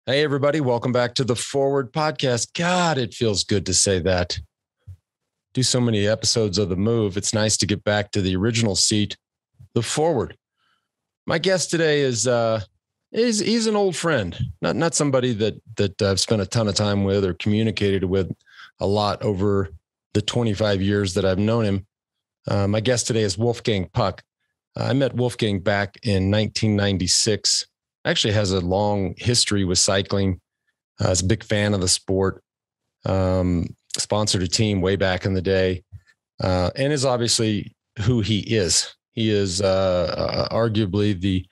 Hey, everybody. Welcome back to the Forward podcast. God, it feels good to say that. Do so many episodes of The Move. It's nice to get back to the original seat, the Forward. My guest today is he's an old friend, not somebody that I've spent a ton of time with or communicated with a lot over the 25 years that I've known him. My guest today is Wolfgang Puck. I met Wolfgang back in 1996. Actually has a long history with cycling. I was a big fan of the sport, sponsored a team way back in the day, and is obviously who he is. He is arguably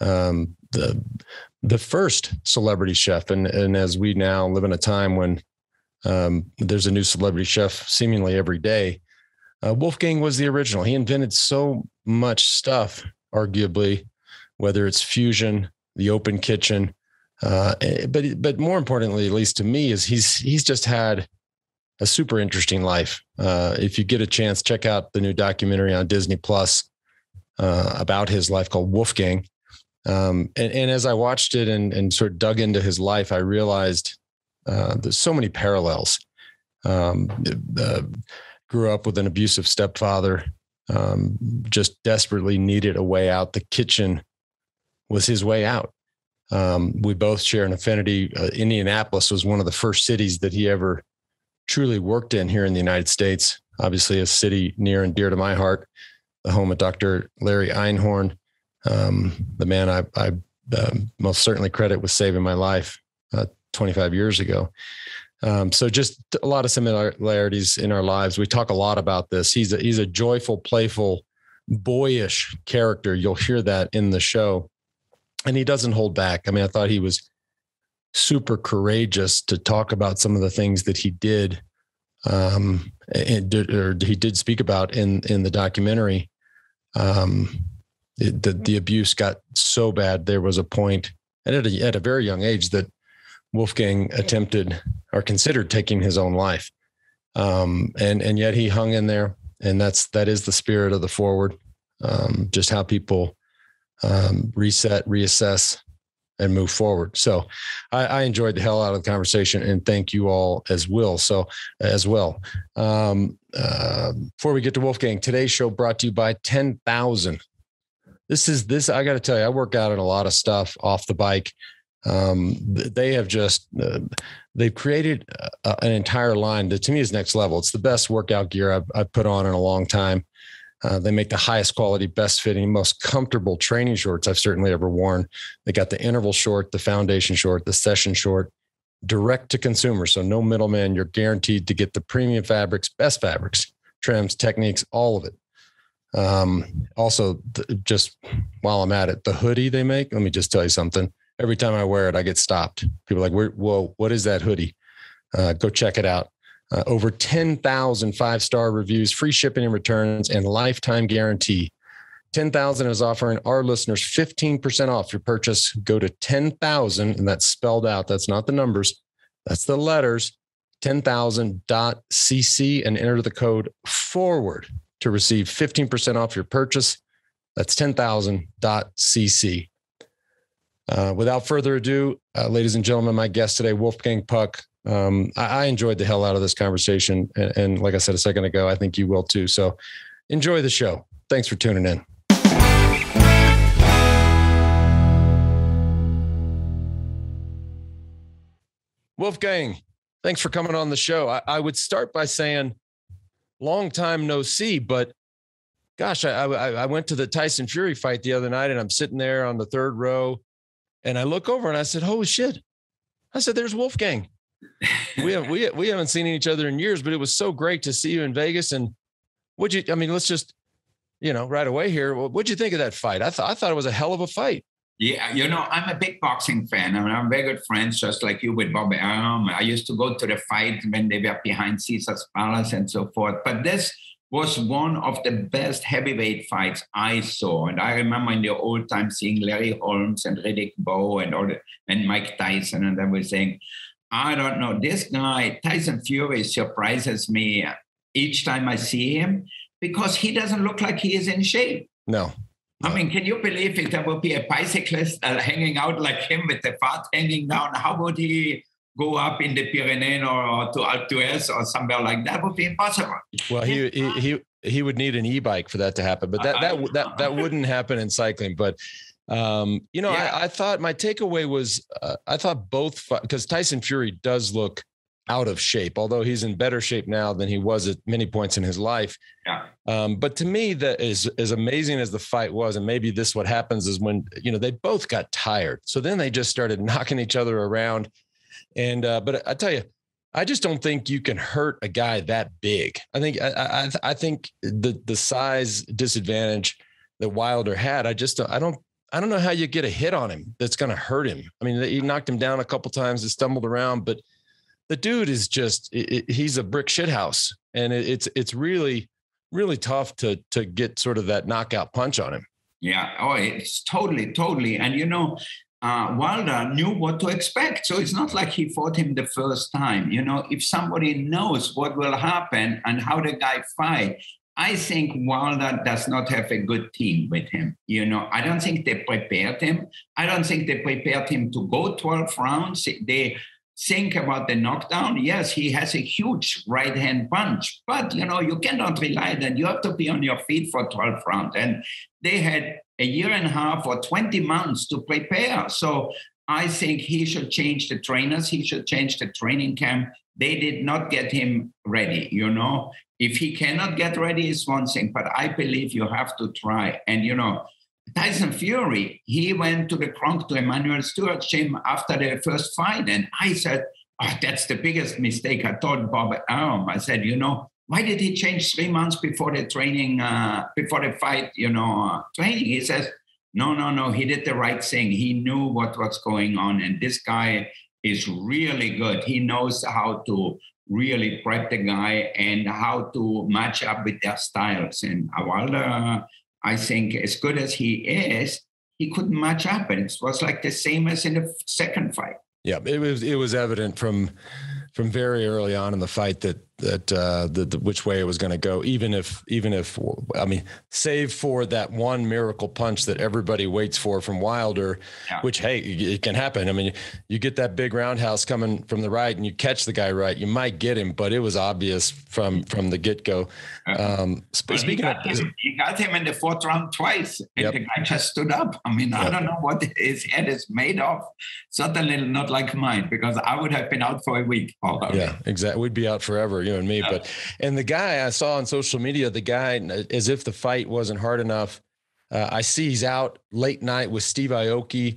the first celebrity chef. And as we now live in a time when there's a new celebrity chef seemingly every day, Wolfgang was the original. He invented so much stuff, arguably, whether it's fusion, the open kitchen. But more importantly, at least to me, is he's just had a super interesting life. If you get a chance, check out the new documentary on Disney Plus about his life called Wolfgang. And as I watched it and sort of dug into his life, I realized there's so many parallels. Grew up with an abusive stepfather, just desperately needed a way out. The kitchen was his way out. We both share an affinity. Indianapolis was one of the first cities that he ever truly worked in here in the United States. Obviously a city near and dear to my heart, the home of Dr. Larry Einhorn, the man I most certainly credit with saving my life 25 years ago. So just a lot of similarities in our lives. We talk a lot about this. He's a joyful, playful, boyish character. You'll hear that in the show. And he doesn't hold back. I mean, I thought he was super courageous to talk about some of the things that he did, he did speak about in the documentary. The abuse got so bad. There was a point at a very young age that Wolfgang attempted or considered taking his own life. And yet he hung in there. And that is the spirit of the Forward. Just how people reset, reassess, and move forward. So I enjoyed the hell out of the conversation, and thank you all as well. Before we get to Wolfgang, today's show brought to you by 10,000. This, I got to tell you, I work out in a lot of stuff off the bike. They have just, they've created an entire line that to me is next level. It's the best workout gear I've put on in a long time. They make the highest quality, best fitting, most comfortable training shorts I've certainly ever worn. They got the interval short, the foundation short, the session short, direct to consumer. So no middleman. You're guaranteed to get the premium fabrics, best fabrics, trims, techniques, all of it. Also, just while I'm at it, the hoodie they make, let me just tell you something. Every time I wear it, I get stopped. People are like, whoa, what is that hoodie? Go check it out. Over 10,000 five-star reviews, free shipping and returns, and lifetime guarantee. 10,000 is offering our listeners 15% off your purchase. Go to 10,000, and that's spelled out. That's not the numbers. That's the letters, 10,000.cc, and enter the code FORWARD to receive 15% off your purchase. That's 10,000.cc. Without further ado, ladies and gentlemen, my guest today, Wolfgang Puck. I enjoyed the hell out of this conversation. And like I said a second ago, I think you will too. So enjoy the show. Thanks for tuning in. Wolfgang, thanks for coming on the show. I would start by saying long time no see, but gosh, I went to the Tyson Fury fight the other night and I'm sitting there on the third row and I look over and I said, holy shit. I said, there's Wolfgang. We haven't seen each other in years, but it was so great to see you in Vegas. And let's just, right away here. What'd you think of that fight? I thought it was a hell of a fight. Yeah, I'm a big boxing fan. I mean, I'm very good friends, just like you with Bobby Arum. I used to go to the fight when they were behind Caesar's Palace and so forth. But this was one of the best heavyweight fights I saw. And I remember in the old time seeing Larry Holmes and Riddick Bowe and Mike Tyson and everything. I don't know. This guy, Tyson Fury, surprises me each time I see him because he doesn't look like he is in shape. No. I mean, can you believe if there would be a bicyclist hanging out like him with the fat hanging down? How would he go up in the Pyrenees or to Alpe d'Huez or somewhere like that? Would be impossible. Well, he would need an e-bike for that to happen, but that wouldn't happen in cycling. But I thought my takeaway was I thought both, because Tyson Fury does look out of shape, although he's in better shape now than he was at many points in his life. Yeah. But to me, that is as amazing as the fight was. And maybe this, what happens is when, they both got tired. So then they just started knocking each other around. And, but I tell you, I just don't think you can hurt a guy that big. I think the size disadvantage that Wilder had, I don't know how you get a hit on him that's going to hurt him. I mean, he knocked him down a couple times, he stumbled around, but the dude is just, he's a brick shit house. And it's really, really tough to get sort of that knockout punch on him. Yeah. Oh, it's totally. And, Wilder knew what to expect. So it's not like he fought him the first time. If somebody knows what will happen and how the guy fight, I think Wilder does not have a good team with him. I don't think they prepared him. I don't think they prepared him to go 12 rounds. They think about the knockdown. Yes, he has a huge right-hand punch, but, you cannot rely that you have to be on your feet for 12 rounds. And they had a year and a half or 20 months to prepare. So I think he should change the trainers. He should change the training camp. They did not get him ready, If he cannot get ready, it's one thing, but I believe you have to try. And, Tyson Fury, he went to the Kronk to Emmanuel Stewart's gym after the first fight. And I said, that's the biggest mistake. I told Bob Arum, I said, why did he change 3 months before the training, before the fight, training? He says, no, he did the right thing. He knew what was going on. And this guy is really good. He knows how to really prep the guy and how to match up with their styles. And Wilder, I think, as good as he is, he couldn't match up. And it was like the same as in the second fight. Yeah, it was evident from very early on in the fight that which way it was going to go, even if I mean, save for that one miracle punch that everybody waits for from Wilder, which, hey, it can happen. I mean, you get that big roundhouse coming from the right and you catch the guy right, you might get him, but it was obvious from the get-go. Speaking he got him in the fourth round twice, and the guy just stood up. I mean, I don't know what his head is made of. Certainly not like mine, because I would have been out for a week. Probably. Yeah, exactly. We'd be out forever, you and me. Yeah. And the guy I saw on social media, as if the fight wasn't hard enough, I see he's out late night with Steve Aoki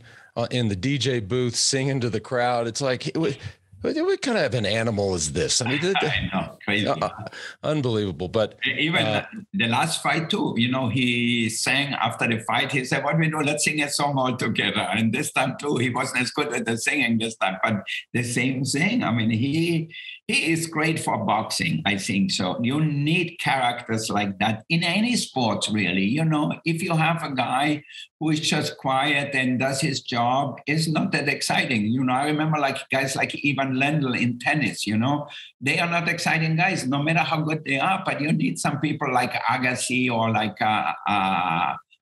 in the DJ booth singing to the crowd. It's like, what kind of an animal is this? I mean, I know, crazy, unbelievable. But even the last fight too, he sang after the fight. He said, "What we do? Let's sing a song all together." And this time too, he wasn't as good at the singing this time, but the same thing. I mean, he is great for boxing, I think so. You need characters like that in any sport, really. If you have a guy who is just quiet and does his job, it's not that exciting. I remember guys like Ivan Lendl in tennis, they are not exciting guys, no matter how good they are, but you need some people like Agassi or like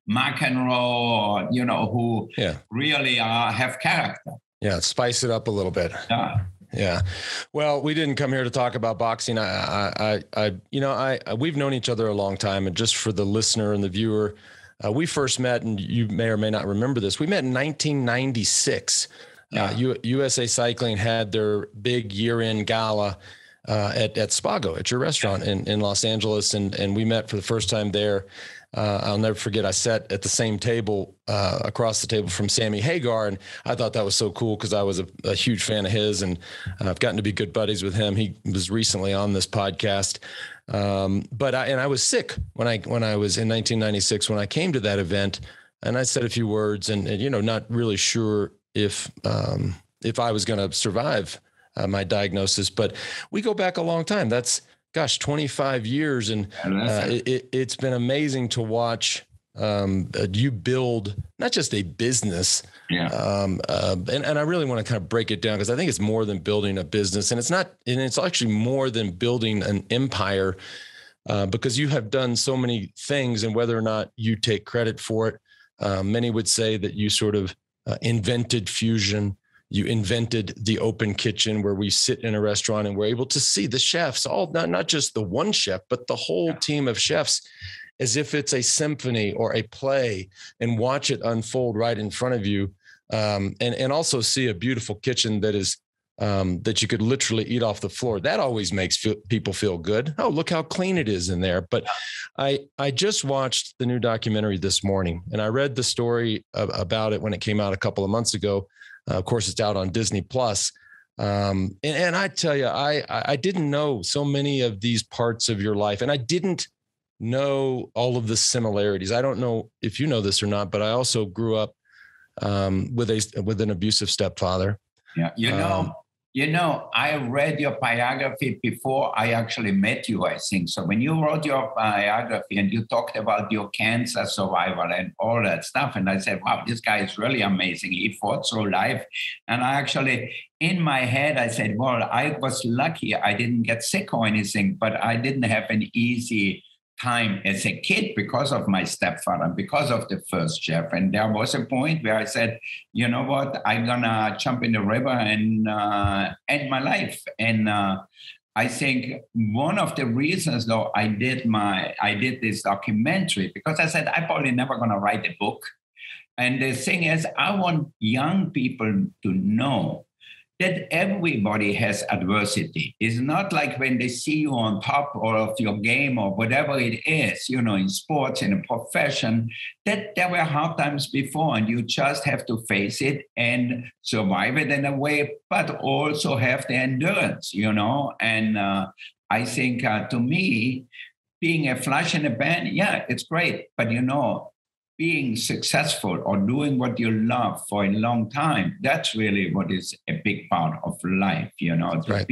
McEnroe, who really have character. Yeah, spice it up a little bit. Yeah. Well, we didn't come here to talk about boxing. We've known each other a long time, and just for the listener and the viewer, we first met, and you may or may not remember this. We met in 1996. USA Cycling had their big year-end gala at Spago, at your restaurant in Los Angeles, and we met for the first time there. I'll never forget, I sat at the same table across the table from Sammy Hagar, and I thought that was so cool because I was a huge fan of his, and I've gotten to be good buddies with him. He was recently on this podcast. But I was sick when I was in 1996 when I came to that event, and I said a few words, and not really sure if I was going to survive my diagnosis. But we go back a long time. That's 25 years, and it's been amazing to watch you build not just a business. And I really want to kind of break it down, because I think it's more than building a business, and it's actually more than building an empire, because you have done so many things, and whether or not you take credit for it, Many would say that you sort of invented fusion. You invented the open kitchen where we sit in a restaurant and we're able to see the chefs, all not just the one chef, but the whole team of chefs, as if it's a symphony or a play, and watch it unfold right in front of you. And also see a beautiful kitchen that is that you could literally eat off the floor. That always makes people feel good. Oh, look how clean it is in there. But I just watched the new documentary this morning, and I read the story about it when it came out a couple of months ago. Of course, it's out on Disney Plus. And I tell you, I didn't know so many of these parts of your life, and I didn't know all of the similarities. I don't know if you know this or not, but I also grew up with an abusive stepfather. Yeah, I read your biography before I actually met you, I think. So when you wrote your biography and you talked about your cancer survival and all that stuff, and I said, wow, this guy is really amazing. He fought through life. And I actually, in my head, I said, well, I was lucky. I didn't get sick or anything, but I didn't have an easy time as a kid because of my stepfather and because of the first chef. And there was a point where I said, you know what, I'm gonna jump in the river and end my life. And I think one of the reasons though I did this documentary, because I said I'm probably never gonna write a book. And the thing is, I want young people to know that everybody has adversity. It's not like when they see you on top of your game or whatever it is, in sports, in a profession, that there were hard times before and you just have to face it and survive it in a way, but also have the endurance, And I think to me, being a flash in the pan, yeah, it's great. But being successful or doing what you love for a long time, that's really what is a big part of life, Right.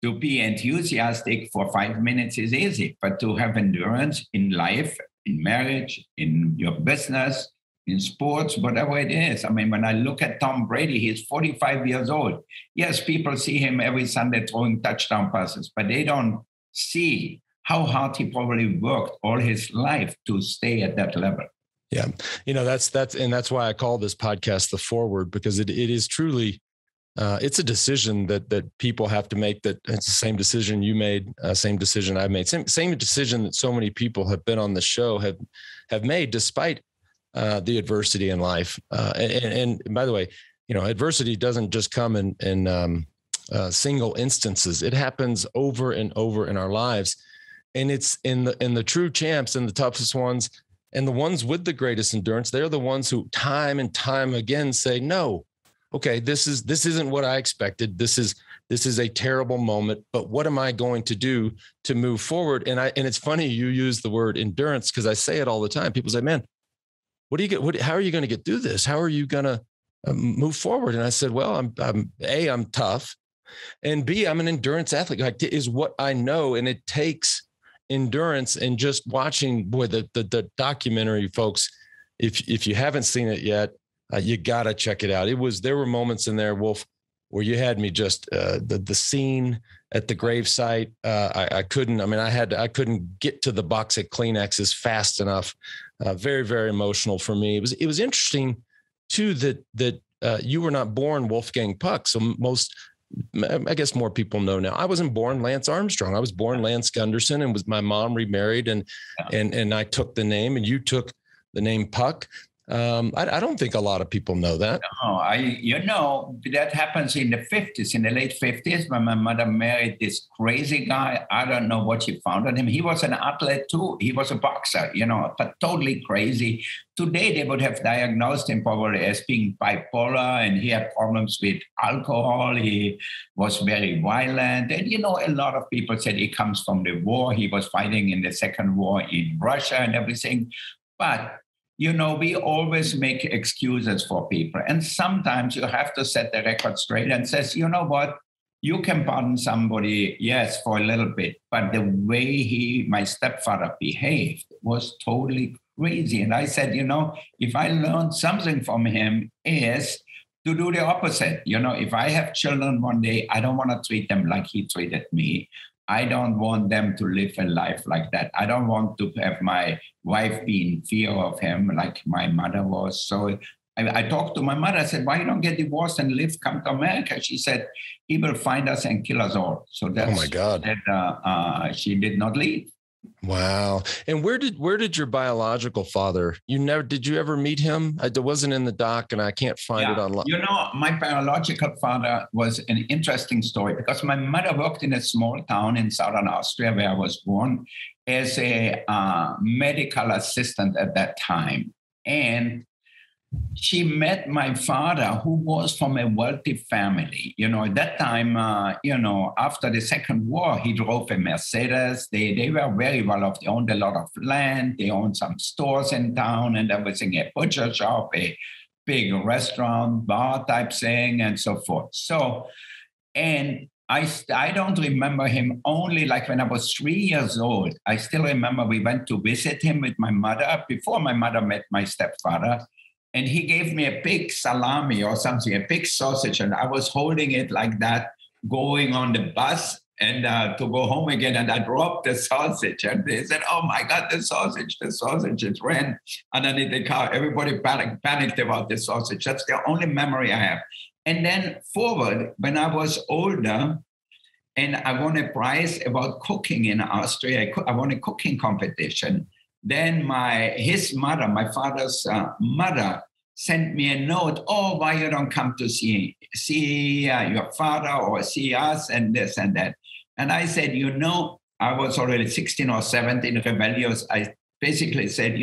To be enthusiastic for 5 minutes is easy, but to have endurance in life, in marriage, in your business, in sports, whatever it is. I mean, when I look at Tom Brady, he's 45 years old. Yes, people see him every Sunday throwing touchdown passes, but they don't see how hard he probably worked all his life to stay at that level. Yeah. That's why I call this podcast The Forward, because it is truly, it's a decision that people have to make. That it's the same decision you made, same decision I've made, same decision that so many people have been on the show have made despite the adversity in life. And by the way, adversity doesn't just come in single instances. It happens over and over in our lives. And it's in the true champs and the toughest ones, and the ones with the greatest endurance, they're the ones who time and time again say, no, okay, this isn't what I expected. This is a terrible moment, but what am I going to do to move forward? And it's funny you use the word endurance, because I say it all the time. People say, man, how are you going to get through this? How are you going to move forward? And I said, well, I'm tough, and B, I'm an endurance athlete. Like, is what I know. And it takes endurance. And just watching, the documentary, folks, if you haven't seen it yet, you got to check it out. There were moments in there, Wolf, where you had me just, the scene at the gravesite. I couldn't get to the box of Kleenexes fast enough. Very, very emotional for me. It was interesting too, that you were not born Wolfgang Puck. So I guess more people know now. I wasn't born Lance Armstrong. I was born Lance Gunderson, and my mom remarried, and I took the name, and you took the name Puck. I don't think a lot of people know that. No, that happens in the 50s, in the late 50s, when my mother married this crazy guy. I don't know what she found on him. He was an athlete too. He was a boxer, but totally crazy. Today, they would have diagnosed him probably as being bipolar, and he had problems with alcohol. He was very violent. And, a lot of people said he comes from the war. He was fighting in the second war in Russia and everything. But we always make excuses for people. And sometimes you have to set the record straight and says, you know what? You can pardon somebody, yes, for a little bit. But the way my stepfather behaved was totally crazy. And I said, if I learned something from him is to do the opposite. If I have children one day, I don't want to treat them like he treated me. I don't want them to live a life like that. I don't want to have my wife be in fear of him like my mother was. So I talked to my mother. I said, why you don't get divorced and live, come to America? She said, he will find us and kill us all. So that's, oh my God. That, she did not leave. Wow. And where did your biological father, did you ever meet him? It wasn't in the doc and I can't find it online. You know, my biological father was an interesting story because my mother worked in a small town in southern Austria where I was born as a medical assistant at that time. And she met my father, who was from a wealthy family. You know, at that time, after the Second War, he drove a Mercedes. They were very well off. They owned a lot of land. They owned some stores in town and everything, a butcher shop, a big restaurant, bar type thing, and so forth. So, and I don't remember him only like when I was 3 years old. I still remember we went to visit him with my mother before my mother met my stepfather. And he gave me a big salami or something, a big sausage. And I was holding it like that, going on the bus and to go home again. And I dropped the sausage. And they said, oh my God, the sausage. It ran underneath the car. Everybody panicked about the sausage. That's the only memory I have. And then forward, when I was older, and I won a prize about cooking in Austria, I won a cooking competition. Then his mother, my father's mother, sent me a note. Oh, why you don't come to see your father or see us and this and that. And I said, I was already 16 or 17, rebellious. I basically said,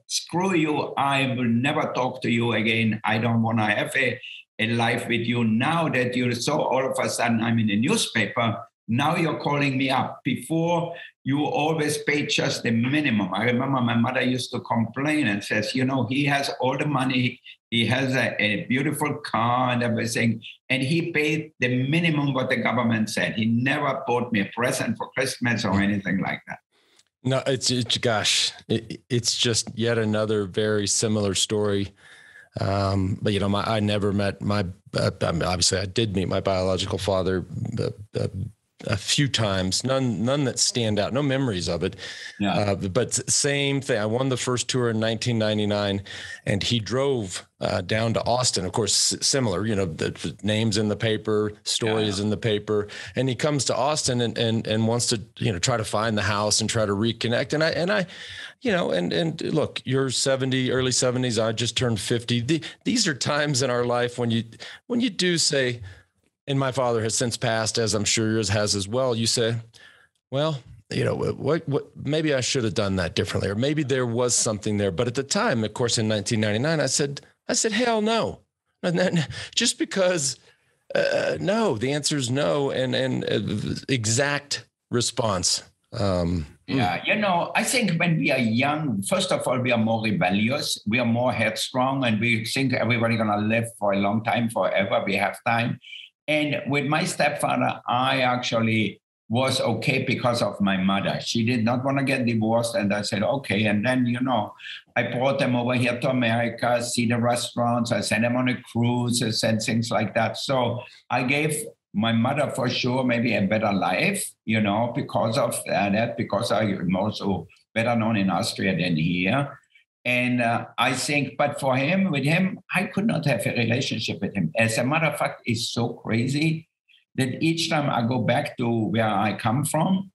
screw you. I will never talk to you again. I don't want to have a life with you. Now that you saw all of a sudden I'm in the newspaper, now you're calling me up. Before, you always paid just the minimum. I remember my mother used to complain and says, he has all the money. He has a beautiful car and everything. And he paid the minimum what the government said. He never bought me a present for Christmas or anything like that. No, it's just yet another very similar story. But I never met obviously I did meet my biological father a few times, none that stand out, no memories of it. Yeah. But same thing. I won the first tour in 1999 and he drove down to Austin, of course, similar, the names in the paper, stories in the paper. And he comes to Austin and wants to, try to find the house and try to reconnect. And I look, you're 70, early 70s. I just turned 50. These are times in our life when you do say, and my father has since passed, as I'm sure yours has as well. You say, well, what maybe I should have done that differently, or maybe there was something there. But at the time, of course, in 1999, I said, hell no. And then just because, no, the answer is no, and exact response. I think when we are young, first of all, we are more rebellious. We are more headstrong, and we think everybody's going to live for a long time, forever. We have time. And with my stepfather, I actually was okay because of my mother. She did not want to get divorced. And I said, okay. And then, I brought them over here to America, see the restaurants. I sent them on a cruise. I sent things like that. So I gave my mother for sure maybe a better life, because of that, because I'm also better known in Austria than here. And I think, but with him, I could not have a relationship with him. As a matter of fact, it's so crazy that each time I go back to where I come from,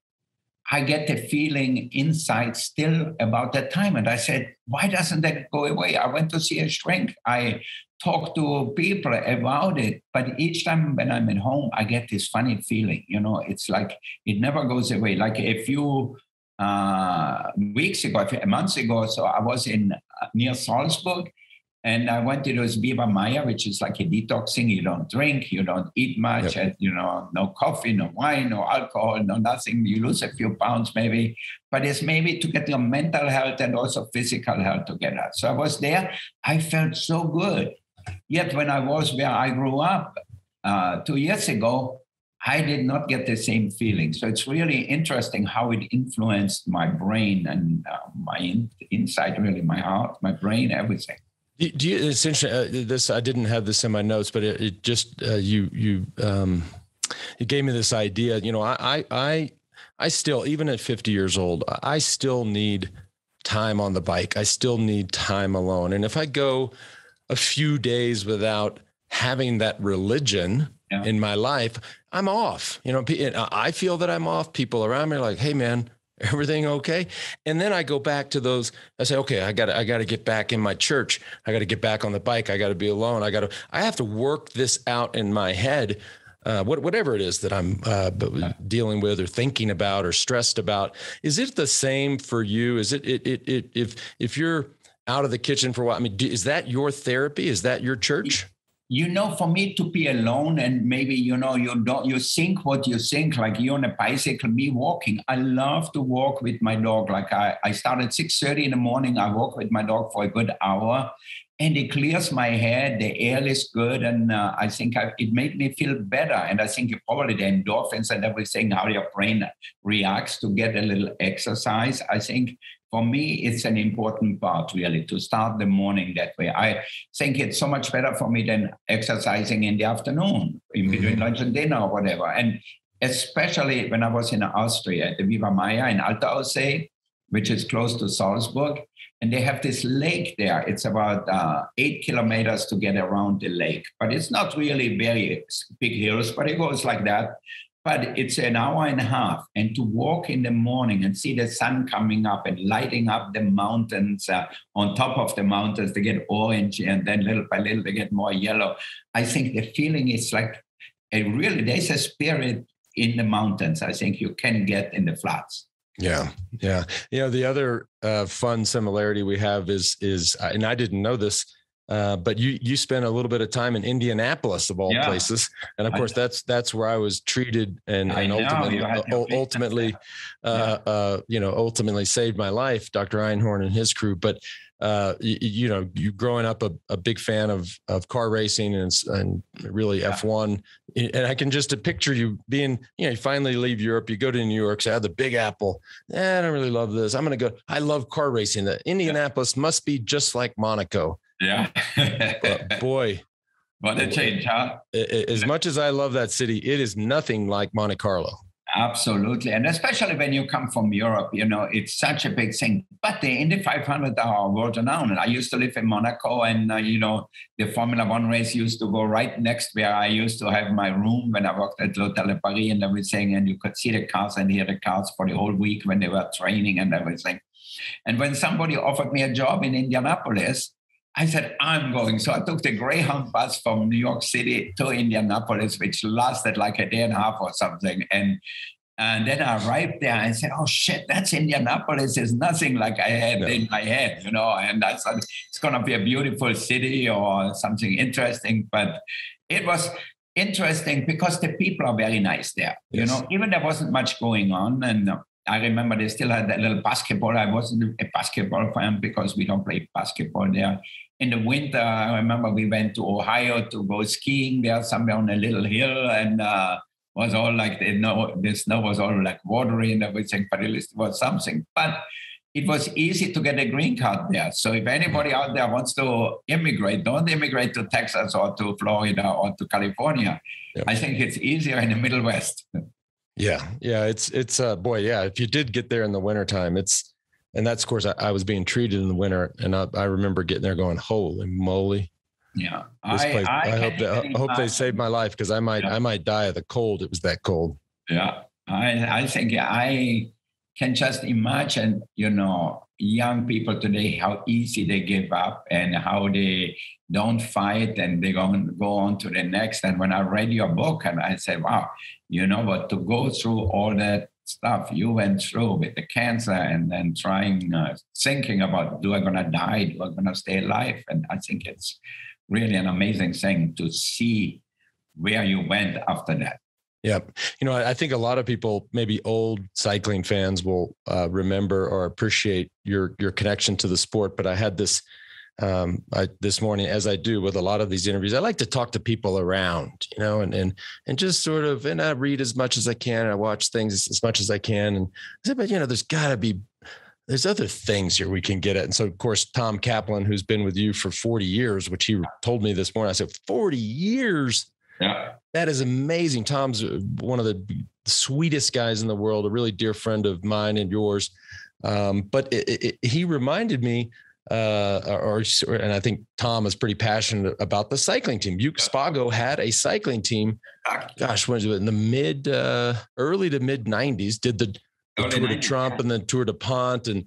I get the feeling inside still about that time. And I said, why doesn't that go away? I went to see a shrink. I talked to people about it. But each time when I'm at home, I get this funny feeling. It's like it never goes away. Like a few weeks ago, a month ago, so I was near Salzburg, and I went to this Viva Maya, which is like a detoxing. You don't drink, you don't eat much, and no coffee, no wine, no alcohol, no nothing. You lose a few pounds maybe, but it's maybe to get your mental health and also physical health together. So I was there. I felt so good. Yet when I was where I grew up 2 years ago, I did not get the same feeling. So it's really interesting how it influenced my brain and my inside, really, my heart, my brain, everything. Do you, it's interesting, this, I didn't have this in my notes, but it just, you gave me this idea. I still, even at 50 years old, I still need time on the bike. I still need time alone. And if I go a few days without having that religion in my life, I'm off. You know, I feel that I'm off. People around me are like, hey man, everything okay? And then I go back to those, I say, okay, I got to get back in my church. I got to get back on the bike. I got to be alone. I have to work this out in my head. Whatever it is that I'm dealing with or thinking about or stressed about. Is it the same for you? Is it if you're out of the kitchen for a while, I mean, is that your therapy? Is that your church? You know, for me to be alone and maybe, you know, you think what you think, like you on a bicycle, me walking. I love to walk with my dog. Like I start at 6:30 in the morning. I walk with my dog for a good hour and it clears my head. The air is good. And I think it made me feel better. And I think probably the endorphins and everything, how your brain reacts to get a little exercise. I think for me, it's an important part, really, to start the morning that way. I think it's so much better for me than exercising in the afternoon, in between lunch and dinner or whatever. And especially when I was in Austria, at the Viva Maya in Alta Aussee, which is close to Salzburg. And they have this lake there. It's about 8 kilometers to get around the lake. But it's not really very big hills, but it goes like that. But it's an hour and a half. And to walk in the morning and see the sun coming up and lighting up the mountains on top of the mountains, they get orange and then little by little they get more yellow. I think the feeling is like there's a spirit in the mountains I think you can get in the flats. Yeah. Yeah. You know, the other fun similarity we have is, and I didn't know this, but you spent a little bit of time in Indianapolis of all places. And of course that's where I was treated and ultimately saved my life, Dr. Einhorn and his crew. But you growing up a big fan of car racing and really F1. And I can just picture you being, you finally leave Europe, you go to New York, say, I have the Big Apple. I don't really love this. I'm going to go. I love car racing. Indianapolis must be just like Monaco. Yeah. Boy. What a change, huh? As much as I love that city, it is nothing like Monte Carlo. Absolutely. And especially when you come from Europe, it's such a big thing. But the Indy 500 are world renowned. I used to live in Monaco and, the Formula One race used to go right next where I used to have my room when I worked at L'Hôtel de Paris and everything. And you could see the cars and hear the cars for the whole week when they were training and everything. And when somebody offered me a job in Indianapolis, I said, I'm going. So I took the Greyhound bus from New York City to Indianapolis, which lasted like a day and a half or something. And then I arrived there and said, oh, shit, that's Indianapolis. It's nothing like I had in my head, And I thought it's going to be a beautiful city or something interesting. But it was interesting because the people are very nice there. Yes. Even there wasn't much going on. And I remember they still had that little basketball. I wasn't a basketball fan because we don't play basketball there. In the winter, I remember we went to Ohio to go skiing there somewhere on a little hill and was all like, the snow was all like watery and everything, but at least it was something. But it was easy to get a green card there. So if anybody out there wants to immigrate, don't immigrate to Texas or to Florida or to California. Yep. I think it's easier in the Middle West. Yeah. It's boy. Yeah. If you did get there in the wintertime, and that's, of course, I was being treated in the winter and I remember getting there going, holy moly. Yeah. I hope they saved my life because I might die of the cold. It was that cold. Yeah. I think I can just imagine, young people today, how easy they give up and how they don't fight and they go on to the next. And when I read your book and I said, wow, but to go through all that stuff you went through with the cancer and then thinking about, do I going to die? Do I going to stay alive? And I think it's really an amazing thing to see where you went after that. Yeah. I think a lot of people, maybe old cycling fans, will remember or appreciate your connection to the sport. But I had this this morning, as I do with a lot of these interviews, I like to talk to people around, and just sort of, and I read as much as I can. And I watch things as much as I can. And I said, but there's other things here we can get at. And so, of course, Tom Kaplan, who's been with you for 40 years, which he told me this morning, I said, 40 years. Yeah. That is amazing. Tom's one of the the sweetest guys in the world, a really dear friend of mine and yours. But he reminded me, and I think Tom is pretty passionate about the cycling team. Spago had a cycling team. Gosh, when was it? In the early to mid 90s, did the Tour de Trump and then Tour de Pont. And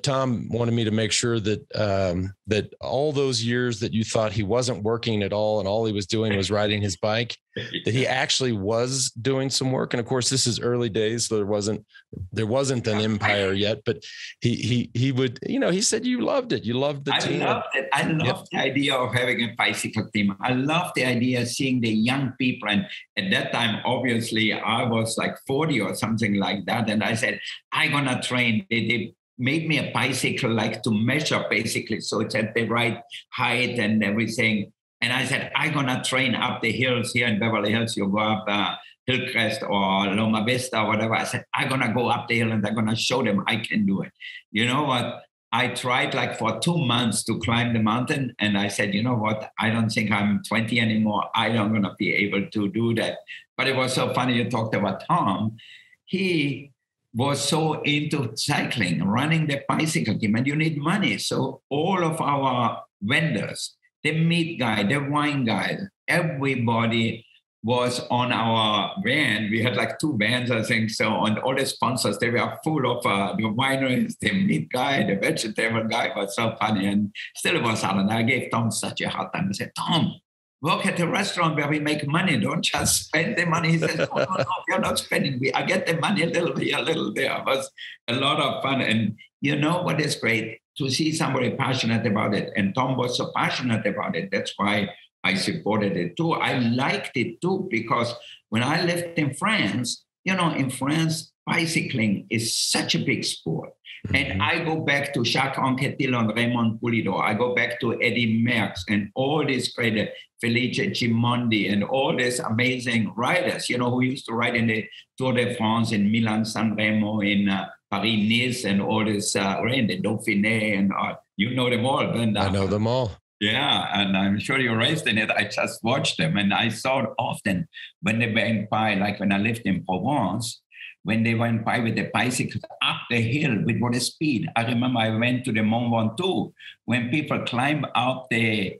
Tom wanted me to make sure that that all those years that you thought he wasn't working at all and all he was doing was riding his bike, that he actually was doing some work. And of course, this is early days, so there wasn't an empire yet. But he would, he said you loved it. You loved the team. I loved it. I loved the idea of having a bicycle team. I loved the idea of seeing the young people. And at that time, obviously, I was like 40 or something like that. And I said, I'm gonna train. They made me a bicycle like to measure basically, so it's at the right height and everything. And I said, I'm gonna train up the hills here in Beverly Hills. You go up Hillcrest or Loma Vista or whatever. I said, I'm gonna go up the hill and I'm gonna show them I can do it. You know what? I tried like for 2 months to climb the mountain. And I said, you know what? I don't think I'm 20 anymore. I don't gonna be able to do that. But it was so funny you talked about Tom. He was so into cycling, running the bicycle team, and you need money. So all of our vendors, the meat guy, the wine guy, everybody was on our van. We had like 2 vans, I think. So, and all the sponsors, they were full of the wineries, the meat guy, the vegetable guy. It was so funny. And still it was hard. And I gave Tom such a hard time. I said, Tom, work at a restaurant where we make money. Don't just spend the money. He says, no, you're not spending. I get the money a little here, a little there. It was a lot of fun. And you know what is great? To see somebody passionate about it. And Tom was so passionate about it. That's why I supported it too. I liked it too, because when I lived in France, in France, bicycling is such a big sport. Mm-hmm. And I go back to Jacques Anquetil and Raymond Poulidor. I go back to Eddy Merckx and all these great Felice Gimondi and all these amazing riders, who used to ride in the Tour de France, in Milan, San Remo, in Paris-Nice, and all this, in the Dauphiné, and you know them all. I know them all. Yeah, and I'm sure you raced in it. I just watched them, and I saw it often when they went by, like when I lived in Provence, when they went by with the bicycles up the hill with what a speed. I remember I went to the Mont Ventoux when people climb up the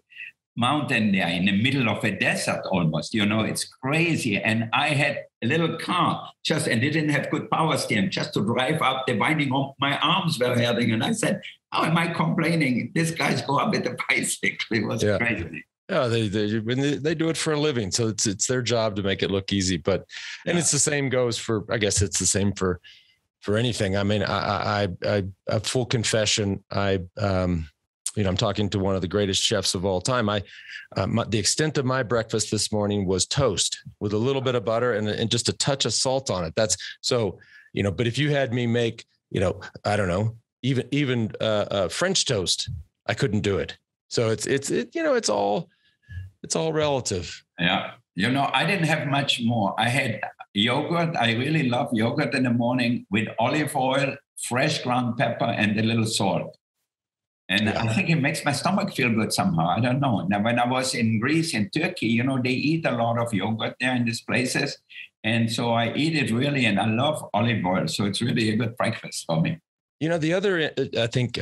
mountain there in the middle of a desert almost, it's crazy. And I had a little car and they didn't have good power steering, just to drive up the winding. My arms were hurting. And I said, how am I complaining? These guys go up with a bicycle. It was crazy. Yeah, they do it for a living. So it's their job to make it look easy. But, and it's the same goes for, I guess it's the same for anything. I mean, I full confession, I'm talking to one of the greatest chefs of all time. The extent of my breakfast this morning was toast with a little bit of butter and just a touch of salt on it. That's so, but if you had me make, I don't know, even French toast, I couldn't do it. So it's all relative. Yeah. I didn't have much more. I had yogurt. I really love yogurt in the morning with olive oil, fresh ground pepper, and a little salt. And I think it makes my stomach feel good somehow. I don't know. Now, when I was in Greece and Turkey, they eat a lot of yogurt there in these places. And so I eat it really, and I love olive oil. So it's really a good breakfast for me. The other, I think,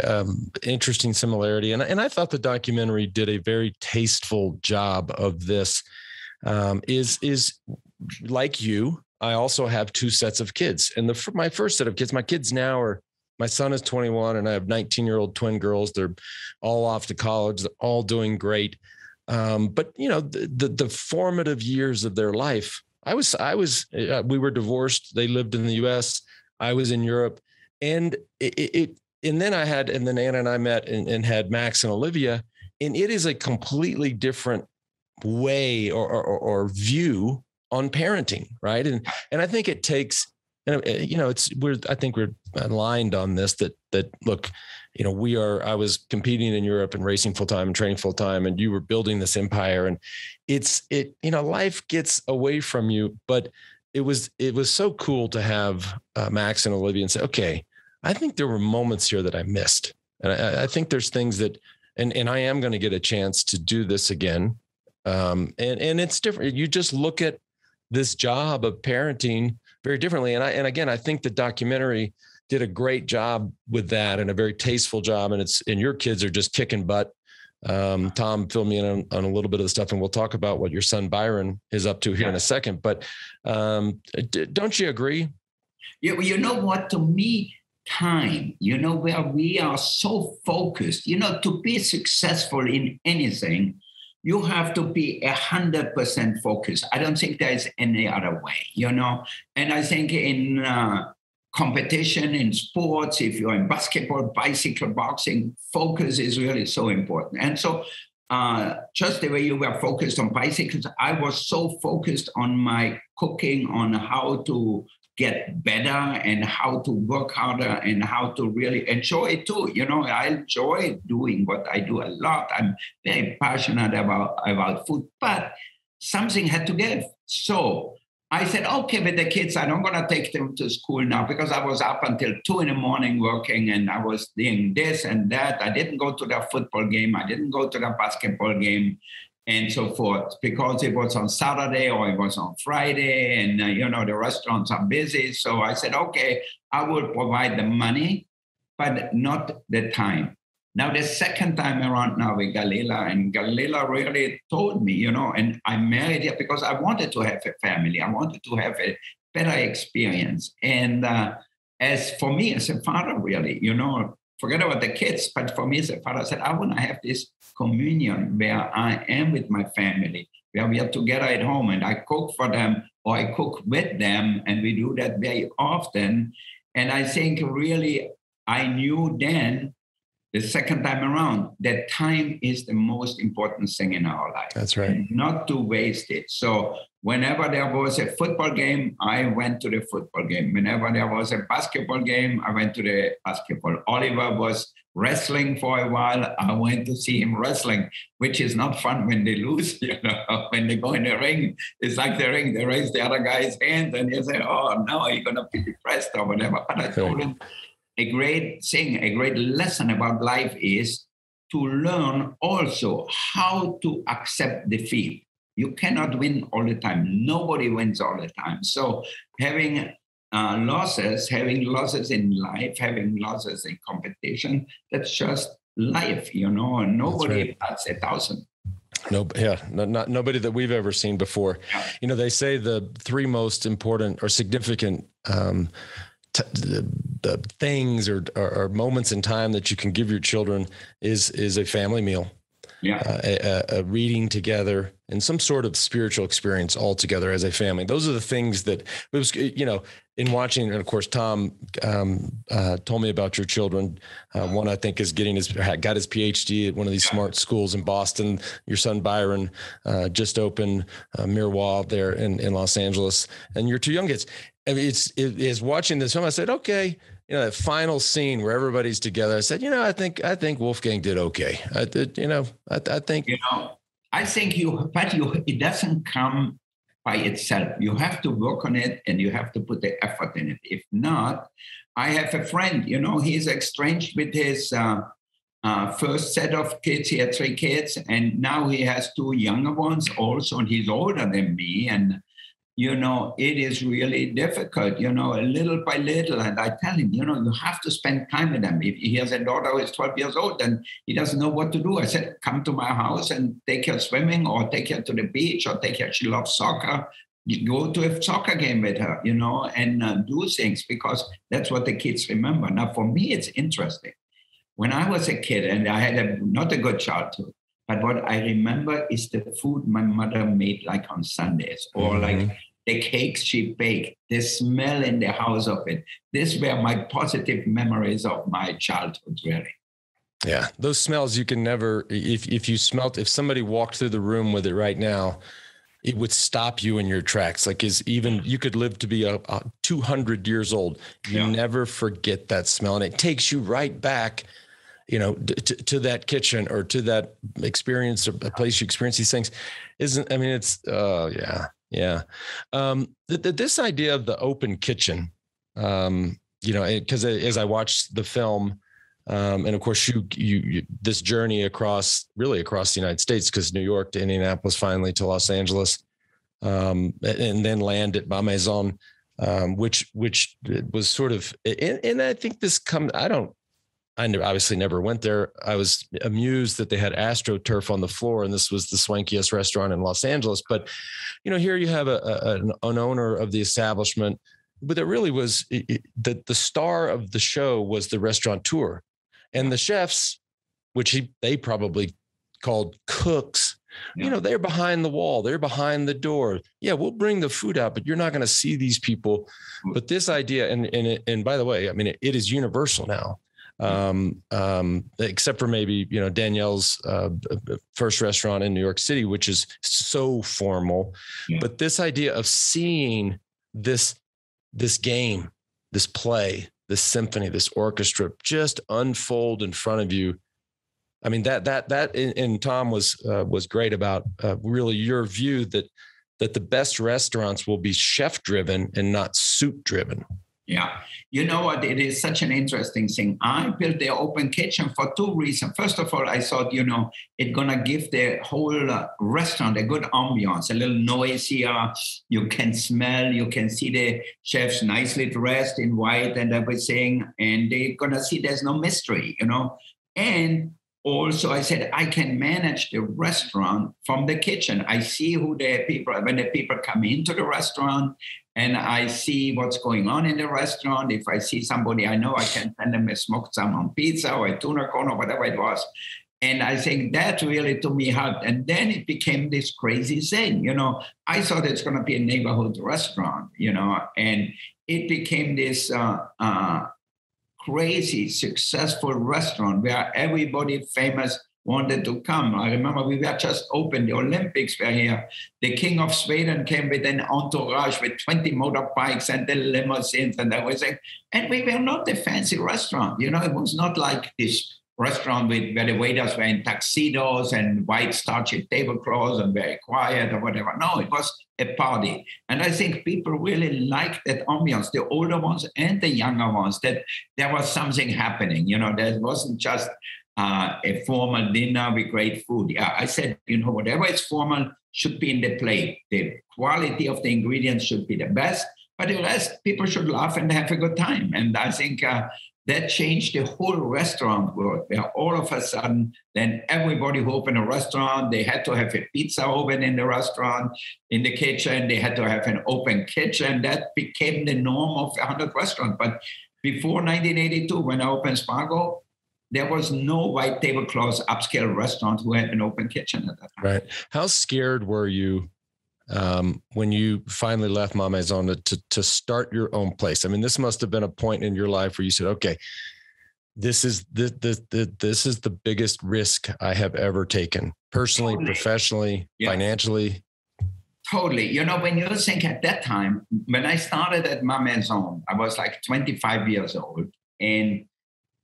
interesting similarity, and I thought the documentary did a very tasteful job of this, is like you, I also have 2 sets of kids. And my first set of kids, my kids now are, my son is 21 and I have 19-year-old twin girls. They're all off to college. They're all doing great. But the formative years of their life, we were divorced. They lived in the US. I was in Europe. And and then Anna and I met and had Max and Olivia, and it is a completely different way or view on parenting. Right. And I think it takes, I think we're aligned on this, that look, I was competing in Europe and racing full time and training full time, and you were building this empire, and life gets away from you. But it was so cool to have Max and Olivia and say, okay, I think there were moments here that I missed. And I think there's things that, and I am going to get a chance to do this again. And it's different. You just look at this job of parenting very differently. And again, I think the documentary did a great job with that, and a very tasteful job. And your kids are just kicking butt. Tom filled me in on a little bit of the stuff, and we'll talk about what your son Byron is up to here in a second. But don't you agree? Yeah, well, you know what? To me, time, where we are so focused, to be successful in anything, you have to be 100% focused. I don't think there's any other way, And I think in competition, in sports, if you're in basketball, bicycle, boxing, focus is really so important. And so just the way you were focused on bicycles, I was so focused on my cooking, on how to get better and how to work harder and how to really enjoy it too. I enjoy doing what I do a lot. I'm very passionate about food, but something had to give. So I said, okay, with the kids, I'm not going to take them to school now, because I was up until 2 a.m. working, and I was doing this and that. I didn't go to the football game. I didn't go to the basketball game, and so forth, because it was on Saturday or it was on Friday, and the restaurants are busy. So I said, okay, I will provide the money, but not the time. Now, the second time around now with Galila, and Galila really told me, and I married her because I wanted to have a family. I wanted to have a better experience. And as for me as a father, really, forget about the kids, but for me as a father, I said, I want to have this communion where I am with my family, where we are together at home, and I cook for them or I cook with them, and we do that very often. And I think really I knew then, the second time around, that time is the most important thing in our life. That's right. And not to waste it. So whenever there was a football game, I went to the football game. Whenever there was a basketball game, I went to the basketball. Oliver was wrestling for a while. I went to see him wrestling, which is not fun when they lose. When they go in the ring, it's like the ring. They raise the other guy's hand, and you say, oh, no, you're going to be depressed or whatever. But I told him, a great thing, a great lesson about life is to learn also how to accept defeat. You cannot win all the time. Nobody wins all the time. So having losses in life, having losses in competition, that's just life, Nobody has 1,000. Nobody that we've ever seen before. Yeah. They say the 3 most important or significant the things or moments in time that you can give your children is a family meal, a reading together, and some sort of spiritual experience all together as a family. Those are the things that it was, in watching. And of course, Tom told me about your children. One, I think, is got his PhD at one of these smart schools in Boston. Your son Byron just opened Miroir there in Los Angeles, and your 2 young kids. I mean, it is watching this film. I said, okay, that final scene where everybody's together. I said, I think Wolfgang did okay. I think it doesn't come by itself. You have to work on it, and you have to put the effort in it. If not, I have a friend, he's estranged with his first set of kids. He had 3 kids, and now he has 2 younger ones also, and he's older than me. And it is really difficult, little by little. And I tell him, you have to spend time with them. If he has a daughter who is 12 years old and he doesn't know what to do, I said, come to my house and take her swimming, or take her to the beach, or take her. She loves soccer. You go to a soccer game with her, and do things, because that's what the kids remember. Now, for me, it's interesting. When I was a kid, and I had not a good childhood, but what I remember is the food my mother made, like on Sundays, or like the cakes she baked, the smell in the house of it. These were my positive memories of my childhood, really. Yeah, those smells you can never, if somebody walked through the room with it right now, it would stop you in your tracks. Like you could live to be 200 years old. You never forget that smell. And it takes you right back, to that kitchen or to that experience, or a place you experience these things. Yeah. This idea of the open kitchen, because as I watched the film, and of course you this journey across the United States, because New York to Indianapolis, finally to Los Angeles, and then land at Ma Maison, which was sort of, and I think this comes, I obviously never went there. I was amused that they had AstroTurf on the floor, and this was the swankiest restaurant in Los Angeles. But, here you have an owner of the establishment, but it really was the star of the show was the restaurateur, and the chefs, which they probably called cooks. Yeah. They're behind the wall. They're behind the door. Yeah, we'll bring the food out, but you're not going to see these people. But this idea, and by the way, I mean, it is universal now. Except for maybe, Danielle's first restaurant in New York City, which is so formal. Yeah. But this idea of seeing this game, this play, this symphony, this orchestra just unfold in front of you. I mean, that and Tom was great about really your view that the best restaurants will be chef driven and not suit driven. Yeah. You know what? It is such an interesting thing. I built the open kitchen for two reasons. First of all, I thought, it's going to give the whole restaurant a good ambiance, a little noisier. You can smell, you can see the chefs nicely dressed in white and everything. And they're going to see there's no mystery, And also, I said, I can manage the restaurant from the kitchen. I see who the people, when the people come into the restaurant, and I see what's going on in the restaurant. If I see somebody I know, I can send them a smoked salmon pizza or a tuna cone or whatever it was. And I think that really to me helped. And then it became this crazy thing. I thought it's going to be a neighborhood restaurant, and it became this crazy, successful restaurant where everybody famous wanted to come. I remember we were just open. The Olympics were here. The King of Sweden came with an entourage with 20 motorbikes and the limousines and everything. And we were not a fancy restaurant. It was not like this restaurant where the waiters were in tuxedos and white starchy tablecloths and very quiet or whatever. No, it was a party. And I think people really liked that ambiance, the older ones and the younger ones, that there was something happening. There wasn't just a formal dinner with great food. Yeah, I said, whatever is formal should be in the plate. The quality of the ingredients should be the best, but the rest, people should laugh and have a good time. And I think that changed the whole restaurant world, where all of a sudden, then everybody who opened a restaurant, they had to have a pizza oven in the restaurant, in the kitchen. They had to have an open kitchen. That became the norm of 100 restaurants. But before 1982, when I opened Spago, there was no white tablecloths upscale restaurant who had an open kitchen at that time. Right. How scared were you when you finally left Ma Maison to start your own place? I mean, this must have been a point in your life where you said, okay, this is the biggest risk I have ever taken, personally, totally. Professionally, yeah. Financially. Totally. When you think at that time, when I started at Ma Maison, I was like 25 years old, and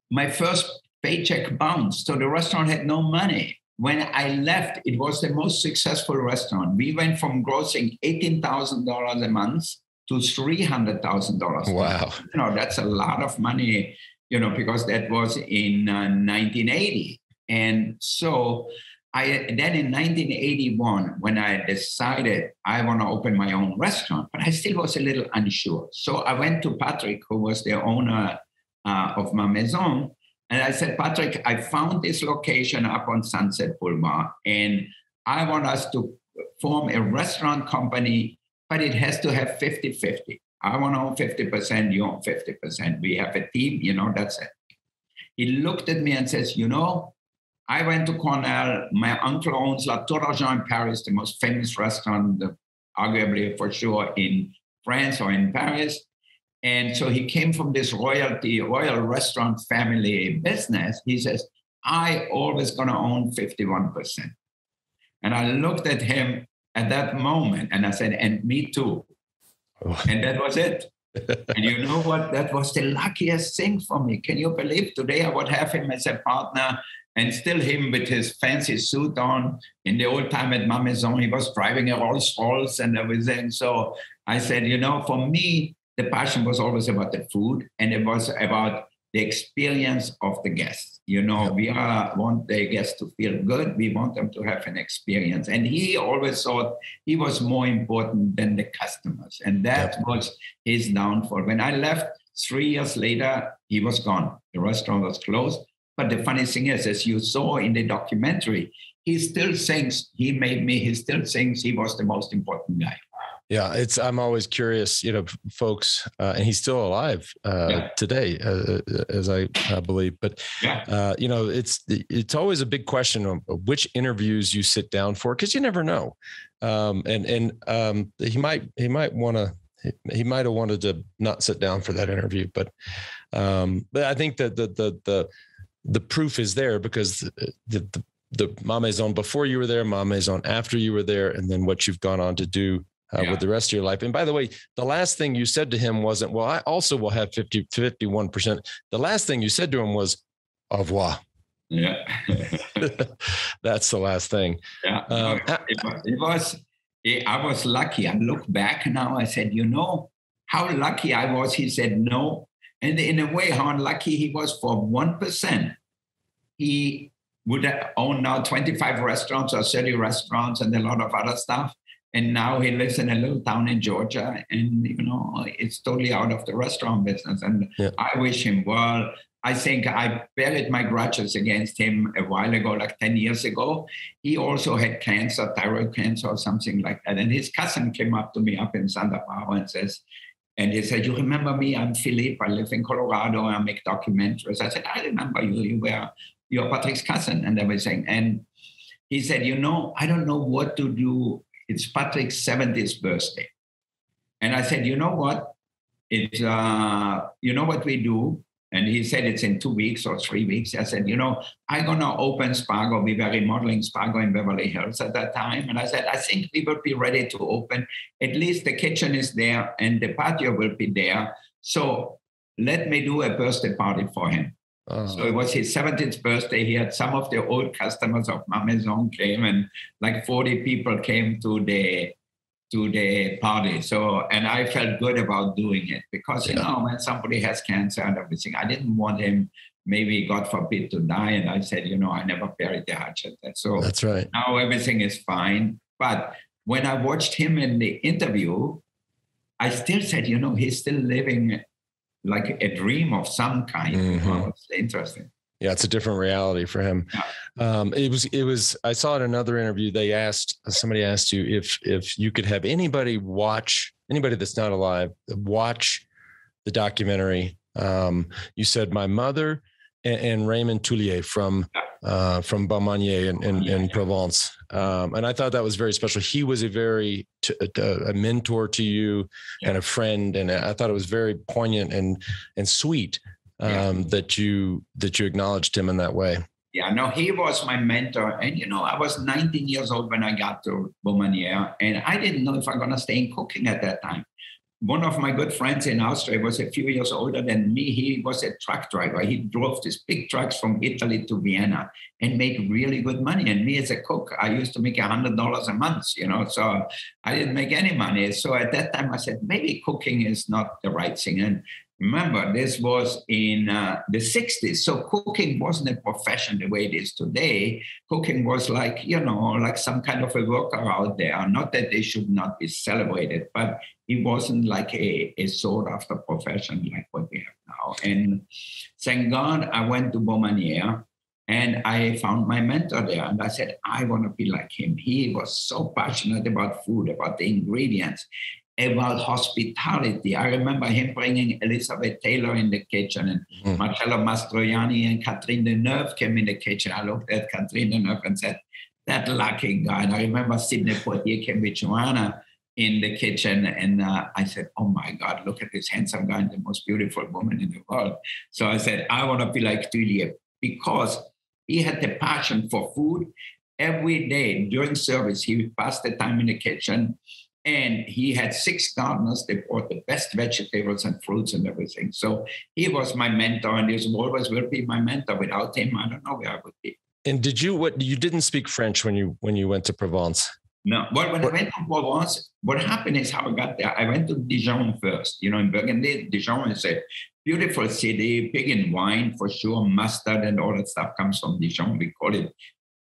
my first paycheck bounced. So the restaurant had no money. When I left, it was the most successful restaurant. We went from grossing $18,000 a month to $300,000. Wow. That's a lot of money, because that was in 1980. And so then in 1981, when I decided I want to open my own restaurant, but I still was a little unsure. So I went to Patrick, who was the owner of Ma Maison. And I said, Patrick, I found this location up on Sunset Boulevard, and I want us to form a restaurant company, but it has to have 50-50. I want to own 50%, you own 50%. We have a team, that's it. He looked at me and says, I went to Cornell. My uncle owns La Tour d'Argent in Paris, the most famous restaurant, arguably for sure in France or in Paris. And so he came from this royal restaurant family business. He says, I always going to own 51%. And I looked at him at that moment and I said, and me too. Oh. And that was it. And you know what? That was the luckiest thing for me. Can you believe today I would have him as a partner, and still him with his fancy suit on. In the old time at Ma Maison, he was driving a Rolls Royce and everything. So I said, for me, the passion was always about the food, and it was about the experience of the guests. You know, we want the guests to feel good. We want them to have an experience. And he always thought he was more important than the customers. And that was his downfall. When I left 3 years later, he was gone. The restaurant was closed. But the funny thing is, as you saw in the documentary, he still thinks he still thinks he was the most important guy. Yeah, I'm always curious, folks, and he's still alive today, as I believe. But it's always a big question of which interviews you sit down for, because you never know. He might have wanted to not sit down for that interview, but I think that the proof is there, because the Ma Maison before you were there, Ma Maison after you were there, and then what you've gone on to do with the rest of your life. And by the way, the last thing you said to him wasn't, well, I also will have 51%. The last thing you said to him was, au revoir. Yeah. That's the last thing. Yeah. I was lucky. I look back now, I said, how lucky I was. He said no. And in a way, how unlucky he was. For 1%, he would own now 25 restaurants or 30 restaurants and a lot of other stuff. And now he lives in a little town in Georgia, and it's totally out of the restaurant business. And I wish him well. I think I buried my grudges against him a while ago, like 10 years ago. He also had cancer, thyroid cancer or something like that. And his cousin came up to me up in Santa Barbara and he said, "You remember me? I'm Philippe. I live in Colorado. I make documentaries." I said, "I remember you. You're Patrick's cousin," and everything. And he said, "I don't know what to do. It's Patrick's 70th birthday." And I said, "You know what? It's, what we do?" And he said, "It's in 2 weeks or 3 weeks." I said, "I'm going to open Spago." We were remodeling Spago in Beverly Hills at that time. And I said, "I think we will be ready to open. At least the kitchen is there and the patio will be there. So let me do a birthday party for him." So it was his 70th birthday. He had some of the old customers of Ma Maison came, and like 40 people came to the party. So, and I felt good about doing it because, when somebody has cancer and everything, I didn't want him, maybe God forbid, to die. And I said, I never buried the hatchet. So that's right. Now everything is fine. But when I watched him in the interview, I still said, he's still living like a dream of some kind. Mm-hmm. It's interesting. Yeah, it's a different reality for him. Yeah. It was. I saw in another interview, somebody asked you if you could have anybody that's not alive watch the documentary. You said my mother and Raymond Toulier from Baumanier in Provence. And I thought that was very special. He was a mentor to you and a friend. And I thought it was very poignant and sweet that you acknowledged him in that way. Yeah, no, he was my mentor. And, I was 19 years old when I got to Baumanier, and I didn't know if I'm going to stay in cooking at that time. One of my good friends in Austria was a few years older than me. He was a truck driver. He drove these big trucks from Italy to Vienna and made really good money. And me as a cook, I used to make $100 a month, so I didn't make any money. So at that time I said, maybe cooking is not the right thing. And remember, this was in the 60s. So cooking wasn't a profession the way it is today. Cooking was like some kind of a worker out there. Not that they should not be celebrated, but it wasn't like a sought after profession like what we have now. And thank God I went to Baumanier and I found my mentor there. And I said, I want to be like him. He was so passionate about food, about the ingredients, about hospitality. I remember him bringing Elizabeth Taylor in the kitchen, and Marcello Mastroianni and Catherine Deneuve came in the kitchen. I looked at Catherine Deneuve and said, that lucky guy. And I remember Sidney Poitier came with Joanna in the kitchen, and I said, oh my God, look at this handsome guy and the most beautiful woman in the world. So I said, I want to be like Toulier, because he had the passion for food. Every day during service, he would pass the time in the kitchen. And he had 6 gardeners. They brought the best vegetables and fruits and everything. So he was my mentor, and he always will be my mentor. Without him, I don't know where I would be. And you didn't speak French when you went to Provence? No. Well, when I went to Provence, what happened is how I got there. I went to Dijon first. In Burgundy, Dijon is a beautiful city, big in wine for sure. Mustard and all that stuff comes from Dijon. We call it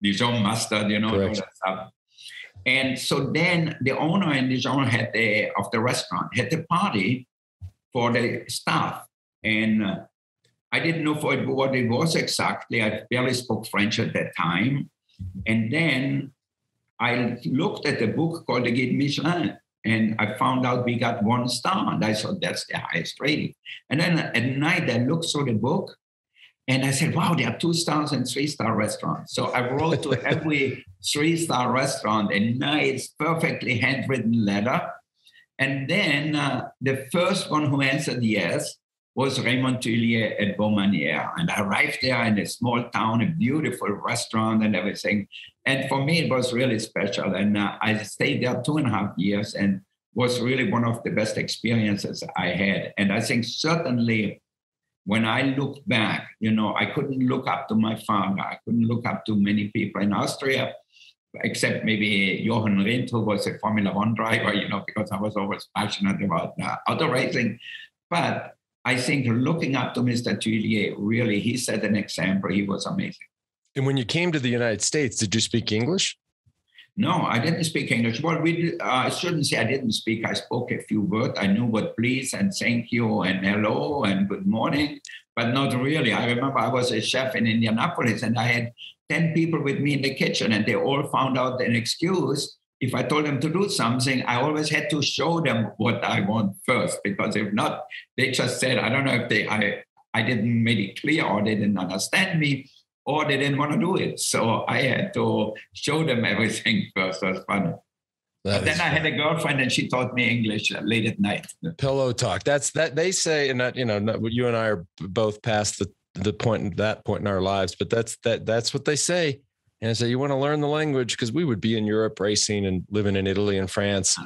Dijon mustard, you know, all that stuff. And so then the owner in Dijon of the restaurant had a party for the staff. And I didn't know what it was exactly. I barely spoke French at that time. And then I looked at a book called the Guide Michelin, and I found out we got 1 star. And I thought, that's the highest rating. And then at night, I looked through the book, and I said, wow, there are 2 stars and 3-star restaurants. So I wrote to every 3-star restaurant a nice, perfectly handwritten letter. And then the first one who answered yes was Raymond Tullier at Beaumanière. And I arrived there in a small town, a beautiful restaurant and everything. And for me, it was really special. And I stayed there 2.5 years and was really one of the best experiences I had. And I think certainly when I look back, you know, I couldn't look up to my father. I couldn't look up to many people in Austria, except maybe Jochen Rindt, who was a Formula One driver, you know, because I was always passionate about auto racing. But I think looking up to Mr. Tullier, really, he set an example. He was amazing. And when you came to the United States, did you speak English? No, I didn't speak English. Well, I shouldn't say I didn't speak. I spoke a few words. I knew what please and thank you and hello and good morning, but not really. I remember I was a chef in Indianapolis and I had 10 people with me in the kitchen and they all found out an excuse. If I told them to do something, I always had to show them what I want first, because if not, they just said, I don't know if I didn't make it clear or they didn't understand me, or they didn't want to do it. So I had to show them everything first. It was fun. But then I had a girlfriend and she taught me English late at night. Pillow talk. That's that they say, and that, you know, you and I are both past the point in our lives, but that's what they say. And I say, you want to learn the language, because we would be in Europe racing and living in Italy and France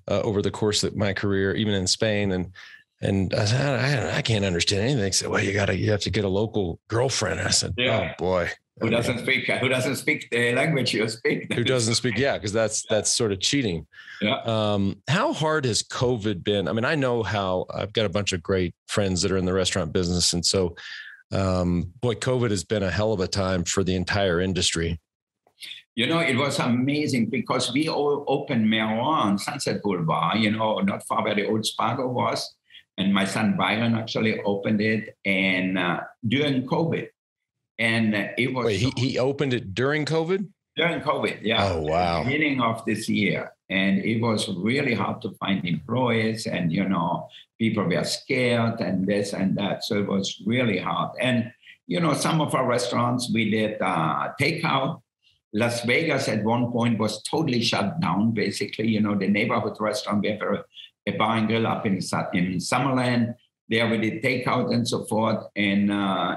over the course of my career, even in Spain. And I said, I can't understand anything. They said, well, you have to get a local girlfriend. I said, yeah. Oh boy. Who doesn't speak the language you speak? Who doesn't speak? Yeah. Cause that's sort of cheating. Yeah. How hard has COVID been? I mean, I know how I've got a bunch of great friends that are in the restaurant business. And so, boy, COVID has been a hell of a time for the entire industry. You know, it was amazing because we all opened Meron on Sunset Boulevard, you know, not far where the old Spago was. And my son Byron actually opened it and during COVID. And it was... Wait, he opened it during COVID? During COVID, yeah. Oh, wow. Beginning of this year. And it was really hard to find employees and, you know, people were scared and this and that. So it was really hard. And, you know, some of our restaurants, we did takeout. Las Vegas at one point was totally shut down, basically. You know, the neighborhood restaurant, we have a bar and grill up in Summerland. There we did takeout and so forth. And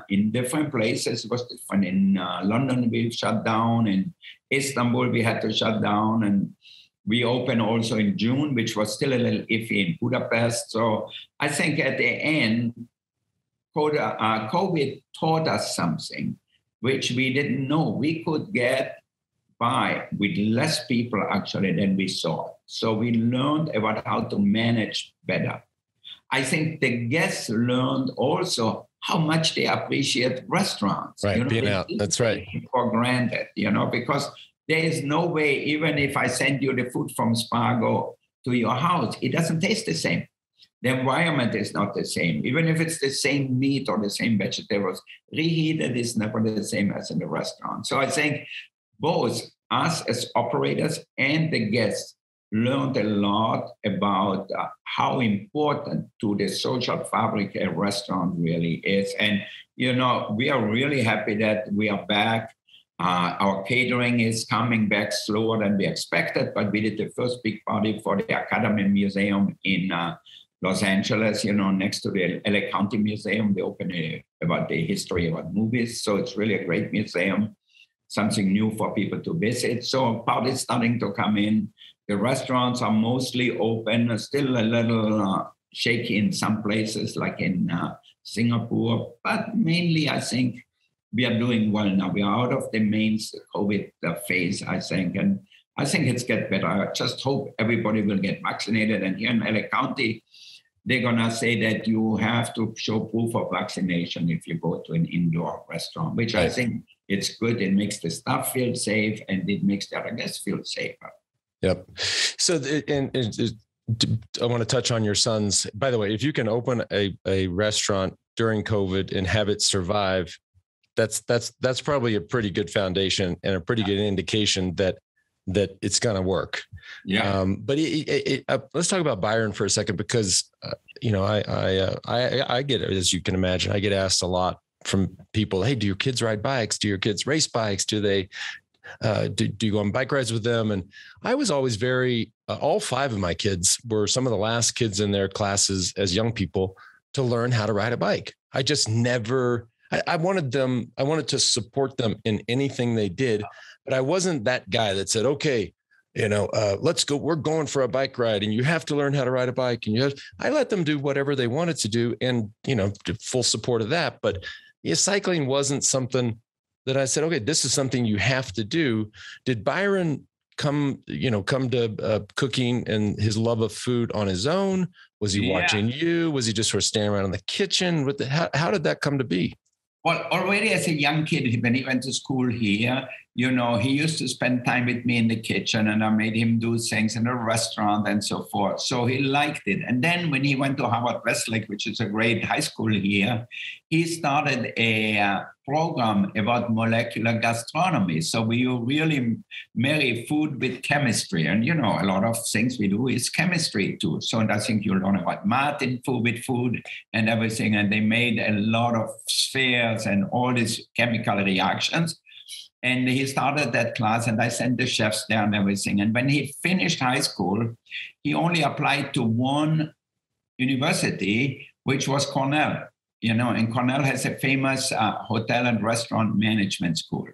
in different places, it was different. In London, we shut down. In Istanbul, we had to shut down. And we opened also in June, which was still a little iffy in Budapest. So I think at the end, COVID taught us something, which we didn't know. We could get by with less people actually than we thought. So we learned about how to manage better. I think the guests learned also how much they appreciate restaurants. Right, you know, being out. That's right. For granted, you know, because there is no way, even if I send you the food from Spago to your house, it doesn't taste the same. The environment is not the same. Even if it's the same meat or the same vegetables, reheated is never the same as in the restaurant. So I think both us as operators and the guests learned a lot about how important to the social fabric a restaurant really is. And, you know, we are really happy that we are back. Our catering is coming back slower than we expected, but we did the first big party for the Academy Museum in Los Angeles, you know, next to the LA County Museum. They opened about the history about movies. So it's really a great museum, something new for people to visit. So parties starting to come in. The restaurants are mostly open, still a little shaky in some places like in Singapore, but mainly I think we are doing well now. We are out of the main COVID phase, I think, and I think it's get better. I just hope everybody will get vaccinated. And here in LA County, they're going to say that you have to show proof of vaccination if you go to an indoor restaurant, which I think it's good. It makes the staff feel safe and it makes the other guests feel safer. Yep. So, I want to touch on your son's, by the way, if you can open a restaurant during COVID and have it survive, that's probably a pretty good foundation and a pretty good indication that it's going to work. Yeah. But let's talk about Byron for a second, because, I get, as you can imagine, I get asked a lot from people, hey, do your kids ride bikes? Do your kids race bikes? Do they, do you go on bike rides with them? And I was always all 5 of my kids were some of the last kids in their classes as young people to learn how to ride a bike. I just never, I wanted to support them in anything they did, but I wasn't that guy that said, okay, let's go, we're going for a bike ride and you have to learn how to ride a bike. And I let them do whatever they wanted to do and, full support of that. But cycling wasn't something that I said, okay, this is something you have to do. Did Byron come to cooking and his love of food on his own? Was he watching you? Was he just sort of standing around in the kitchen? How did that come to be? Well, already as a young kid, when he went to school here, he used to spend time with me in the kitchen, and I made him do things in a restaurant and so forth. So he liked it. And then when he went to Harvard Westlake, which is a great high school here, he started a program about molecular gastronomy. So we really marry food with chemistry. And, a lot of things we do is chemistry too. So I think you learn about math in food with food and everything. And they made a lot of spheres and all these chemical reactions. And he started that class, and I sent the chefs there and everything. And when he finished high school, he only applied to one university, which was Cornell. And Cornell has a famous hotel and restaurant management school.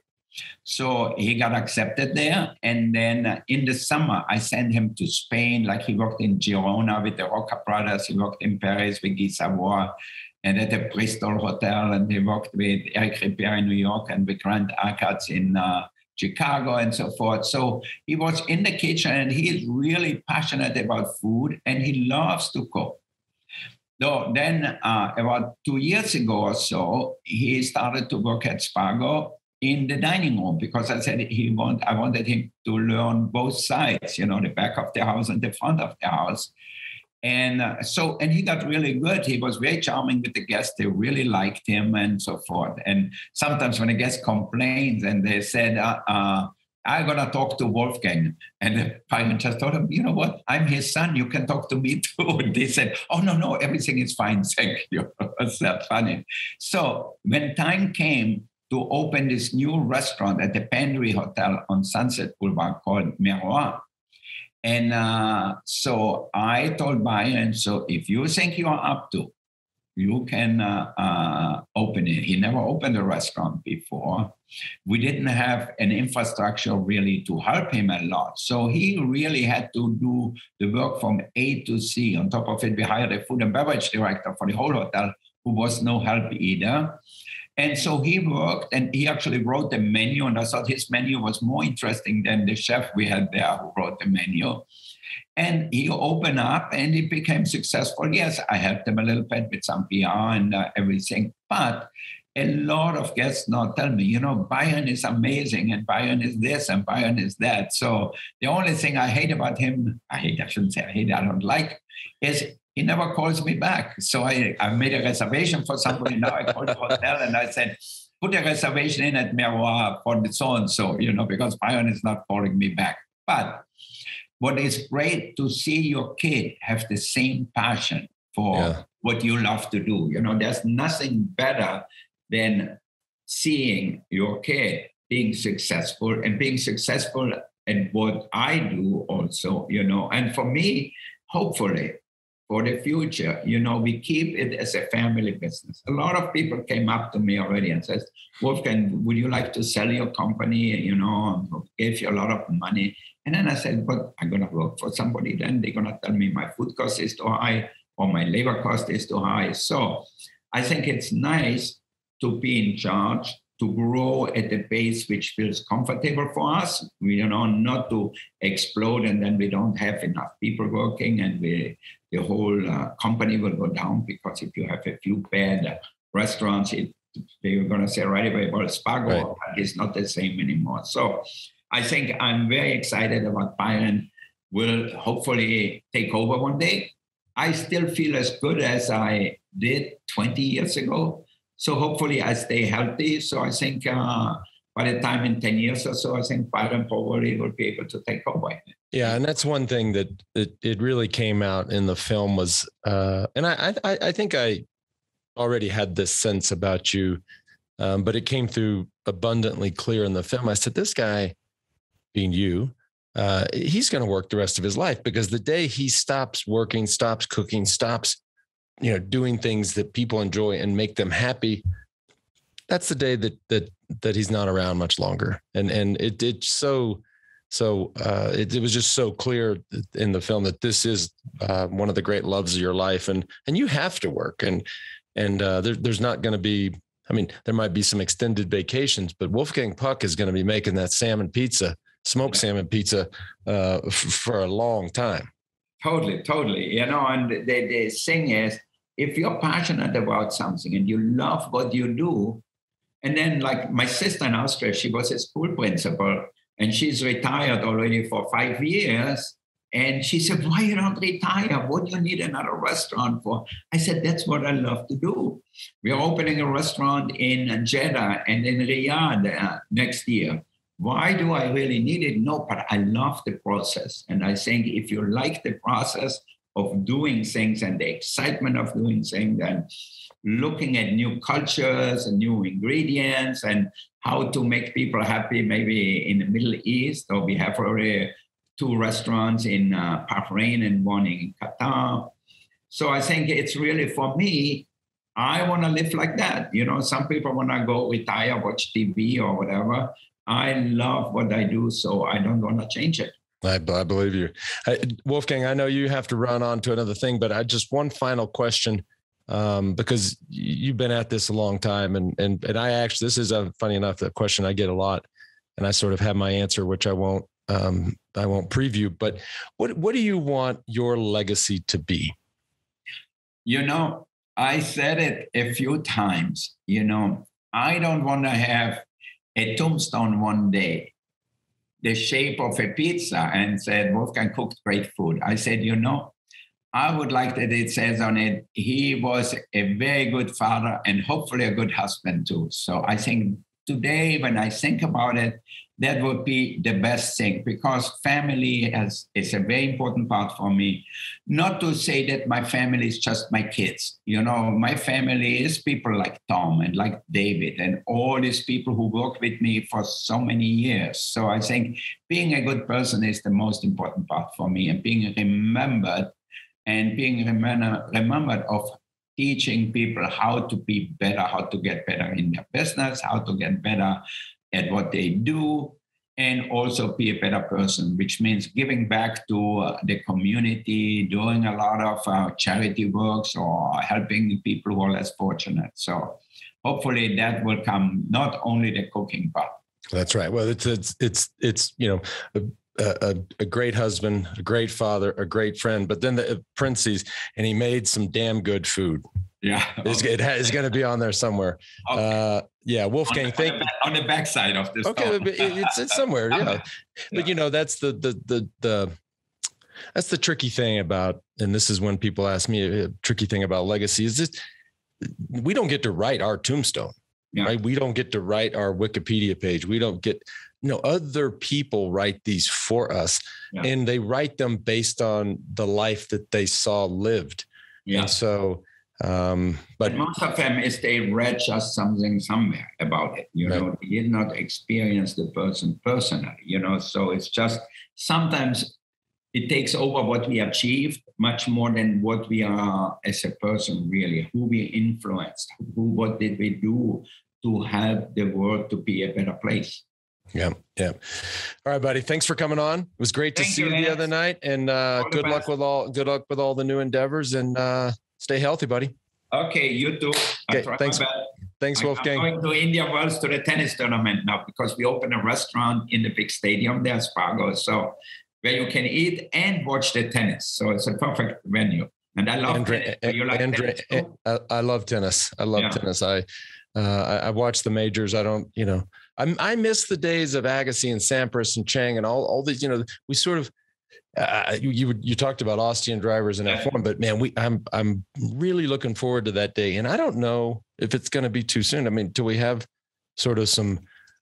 So he got accepted there. And then in the summer, I sent him to Spain. Like he worked in Girona with the Roca brothers. He worked in Paris with Guy Savoy and at the Bristol Hotel. And he worked with Eric Ripert in New York and with Grant Achatz in Chicago and so forth. So he was in the kitchen, and he is really passionate about food, and he loves to cook. So then about 2 years ago or so, he started to work at Spago in the dining room, because I said I wanted him to learn both sides, the back of the house and the front of the house. And and he got really good. He was very charming with the guests. They really liked him and so forth. And sometimes when a guest complains and they said, I'm going to talk to Wolfgang. And the parent just told him, you know what? I'm his son. You can talk to me too. And they said, oh, no, everything is fine. Thank you. That's that funny. So when time came to open this new restaurant at the Penry Hotel on Sunset Boulevard called Miroir, and so I told Byron, so if you think you are up to, you can open it. He never opened a restaurant before. We didn't have an infrastructure really to help him a lot. So he really had to do the work from A to Z. On top of it, we hired a food and beverage director for the whole hotel, who was no help either. And so he worked, and he actually wrote the menu, and I thought his menu was more interesting than the chef we had there who wrote the menu. And he opened up, and he became successful. Yes, I helped him a little bit with some PR and everything, but a lot of guests now tell me, Byron is amazing, and Byron is this, and Byron is that. So the only thing I hate about him, I don't like, is he never calls me back. So I made a reservation for somebody. Now I called the hotel and I said, put a reservation in at Miroir for the so-and-so, because Byron is not calling me back. But what is great to see your kid have the same passion for what you love to do. There's nothing better than seeing your kid being successful and being successful at what I do also, And for me, hopefully, for the future, we keep it as a family business. A lot of people came up to me already and says, Wolfgang, would you like to sell your company? Gave you a lot of money. And then I said, but I'm going to work for somebody. Then they're going to tell me my food cost is too high or my labor cost is too high. So I think it's nice to be in charge, to grow at a pace which feels comfortable for us, not to explode and then we don't have enough people working and we the whole company will go down, because if you have a few bad restaurants, they're going to say right away, well, Spago is not the same anymore. So I think I'm very excited about Byron will hopefully take over one day. I still feel as good as I did 20 years ago. So hopefully I stay healthy. So I think by the time in 10 years or so, I think Byron probably will be able to take over. Yeah, and that's one thing that it really came out in the film was, and I think I already had this sense about you, but it came through abundantly clear in the film. I said, this guy, being you, he's going to work the rest of his life, because the day he stops working, stops cooking, stops, doing things that people enjoy and make them happy, that's the day that he's not around much longer. And it was just so clear in the film that this is one of the great loves of your life, and you have to work, and there's not going to be, I mean, there might be some extended vacations, but Wolfgang Puck is going to be making that smoked salmon pizza for a long time. Totally. And the thing is, if you're passionate about something and you love what you do, and then like my sister in Austria, she was a school principal, and she's retired already for 5 years. And she said, why you don't retire? What do you need another restaurant for? I said, that's what I love to do. We're opening a restaurant in Jeddah and in Riyadh next year. Why do I really need it? No, but I love the process. And I think if you like the process of doing things and the excitement of doing things and looking at new cultures and new ingredients and how to make people happy, maybe in the Middle East, or we have already 2 restaurants in Bahrain and 1 in Qatar. So I think it's really, for me, I want to live like that. Some people want to go retire, watch TV or whatever. I love what I do, so I don't want to change it. I believe you. Wolfgang, I know you have to run on to another thing, but I just one final question, because you've been at this a long time, and I actually, this is funny enough, a question I get a lot, and I sort of have my answer, which I won't preview, but what do you want your legacy to be? I said it a few times, I don't want to have a tombstone one day, the shape of a pizza, and said, Wolfgang cooked great food. I said, I would like that it says on it, he was a very good father and hopefully a good husband too. So I think today, when I think about it, that would be the best thing, because family is a very important part for me. Not to say that my family is just my kids. My family is people like Tom and like David and all these people who work with me for so many years. So I think being a good person is the most important part for me, and being remembered of teaching people how to be better, how to get better in their business, how to get better at what they do, and also be a better person, which means giving back to the community, doing a lot of charity works, or helping people who are less fortunate. So hopefully that will come, not only the cooking part. That's right. Well, it's a great husband, a great father, a great friend, but then the parentheses, and he made some damn good food. Yeah. Okay. It's going to be on there somewhere. Okay. Wolfgang, on the backside of this. Okay. It's somewhere. Yeah. But that's that's the tricky thing about, and this is when people ask me a tricky thing about legacy, is that we don't get to write our tombstone, right? We don't get to write our Wikipedia page. We don't get, other people write these for us, and they write them based on the life that they saw lived. Yeah. And so, but most of them is they read just something somewhere about it, right. They did not experience the person personally, so it's just sometimes it takes over what we achieved much more than what we are as a person, really, who we influenced, what did we do to help the world to be a better place. Yeah. All right, buddy. Thanks for coming on. It was great to see you the other night, and good luck with all the new endeavors, and stay healthy, buddy. Okay, you too. Okay, thanks, Wolfgang. I'm going to India Wells to the tennis tournament now, because we open a restaurant in the big stadium there, Spago, so where you can eat and watch the tennis. So it's a perfect venue. And I love tennis. Do you like tennis too? I love tennis. I love tennis. I watch the majors. I don't, I miss the days of Agassi and Sampras and Chang and all these, we sort of, you talked about Austrian drivers and F1, but man, I'm really looking forward to that day. And I don't know if it's going to be too soon. I mean, do we have sort of some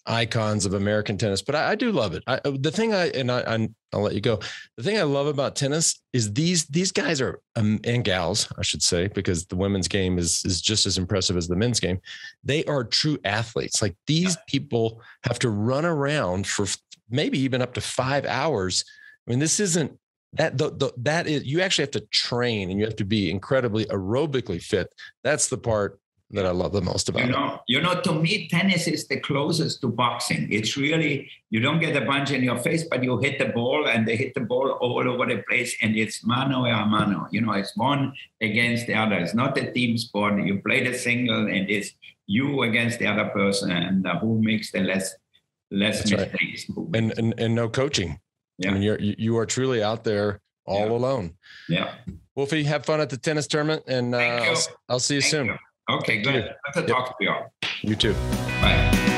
icons of American tennis? But I do love it. I'll let you go. The thing I love about tennis is these guys are, and gals, I should say, because the women's game is just as impressive as the men's game. They are true athletes. Like these people have to run around for maybe even up to 5 hours. I mean, this isn't that is, you actually have to train and you have to be incredibly aerobically fit. That's the part that I love the most about it. To me, tennis is the closest to boxing. It's really, you don't get a punch in your face, but you hit the ball and they hit the ball all over the place, and it's mano a mano. It's one against the other. It's not a team sport. You play the single and it's you against the other person, and who makes the less mistakes. Right. And no coaching. Yeah. I mean, you are truly out there all alone. Yeah. Wolfie, have fun at the tennis tournament, and I'll see you soon. Okay, good. Good to talk to you all. You too. Bye.